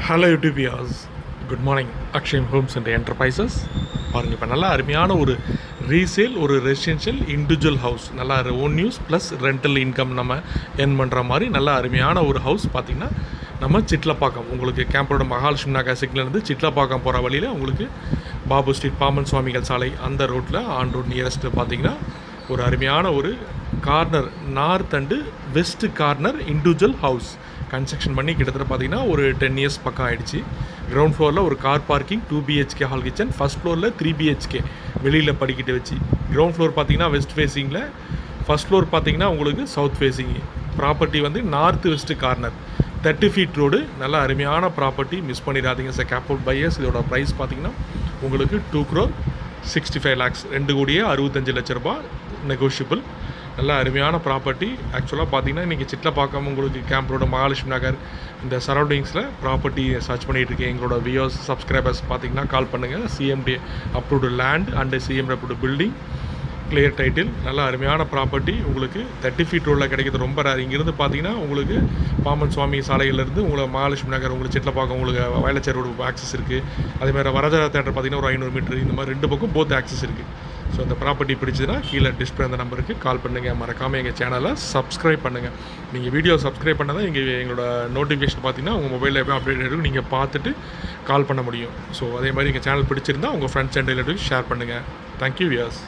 Hello YouTubers, good morning. Akshayam homes and enterprises. பாருங்கள், இப்போ நல்லா அருமையான ஒரு ரீசேல், ஒரு ரெசிடென்ஷியல் இண்டிவிஜுவல் ஹவுஸ், நல்லா own use plus rental income நம்ம ஏர்ன் பண்ணுற மாதிரி நல்லா அருமையான ஒரு ஹவுஸ். பார்த்திங்கன்னா நம்ம சிட்லப்பாக்கம், உங்களுக்கு கேம்போட மகாலட்சுமி நகர் சிக்லேருந்து சிட்லப்பாக்கம் போகிற வழியில் உங்களுக்கு பாபு ஸ்ட்ரீட், பாமன் சுவாமிகள் சாலை அந்த ரோட்டில் ஆன் ரோட் நியரஸ்ட்டு பார்த்திங்கன்னா ஒரு அருமையான ஒரு corner, north and west corner individual house construction பண்ணி கிட்டத்தட்ட பார்த்திங்கன்னா ஒரு 10 இயர்ஸ் பக்கம் ஆகிடுச்சு. கிரவுண்ட் ஃப்ளோரில் ஒரு car parking, 2 BHK hall kitchen, first ஃப்ளோரில் 3 BHK வெளியில் படிக்கிட்டு வச்சு. கிரவுண்ட் ஃப்ளோர் பார்த்திங்கன்னா வெஸ்ட் ஃபேஸிங்கில், ஃபஸ்ட் ஃப்ளோர் பார்த்திங்கன்னா உங்களுக்கு சவுத் ஃபேஸிங். ப்ராப்பர்ட்டி வந்து north west corner, 30 feet road, நல்ல அருமையான ப்ராப்பர்ட்டி, மிஸ் பண்ணிடாதீங்க சார். கேப்போட் பையர்ஸ். இதோட ப்ரைஸ் பார்த்திங்கன்னா உங்களுக்கு 2,65 lakhs, 2,65,00,000 நெகோஷியபிள். நல்ல அருமையான ப்ராப்பர்ட்டி. ஆக்சுவலாக பார்த்தீங்கன்னா இன்றைக்கி சிட்லப்பாக்கம், உங்களுக்கு கேம்ப் ரோடு, மகாலட்சுமி நகர் இந்த சரௌண்டிங்ஸில் ப்ராப்பர்ட்டி சர்ச் பண்ணிகிட்டு இருக்கேன். எங்களோட வியூவர்ஸ், சப்ஸ்கிரைபர்ஸ் பார்த்தீங்கன்னா கால் பண்ணுங்கள். CMD approved land and CMD approved building, clear title, நல்ல அருமையான ப்ராப்பர்ட்டி. உங்களுக்கு 30 feet ரோடில் கிடைக்கிறது ரொம்ப ரேர். இங்கேருந்து பார்த்தீங்கன்னா உங்களுக்கு பாமன் சுவாமி சாலையிலேருந்து உங்களுக்கு மகாலட்சுமி நகர், உங்களுக்கு சிட்லப்பாக்கம், உங்களுக்கு வயலச்சேர் ரோடு ஆக்சஸ் இருக்குது. அதேமாதிரி வரதரா தேட்டர் பார்த்தீங்கன்னா ஒரு 500 மீட்டர், இந்த மாதிரி 2 பக்கம் போத் ஆக்சஸ் இருக்குது. ஸோ அந்த ப்ராப்பர்ட்டி பிடிச்சதுன்னா கீழே டிஸ்பிளே அந்த நம்பருக்கு கால் பண்ணுங்கள். மறக்காமல் எங்கள் சேனலை சப்ஸ்கிரைப் பண்ணுங்கள். நீங்கள் வீடியோ சப்ஸ்கிரைப் பண்ணால் தான் எங்களோட நோட்டிஃபிகேஷன் பார்த்தீங்கன்னா உங்கள் மொபைலில் எப்போ அப்டேட் இருக்கும், நீங்கள் பார்த்துட்டு கால் பண்ண முடியும். ஸோ அதே மாதிரி எங்கள் சேனல் பிடிச்சிருந்தால் உங்கள் ஃப்ரெண்ட்ஸ் அண்ட் ரிலேட்டிவ்ஸ் ஷேர் பண்ணுங்கள். Thank you wears.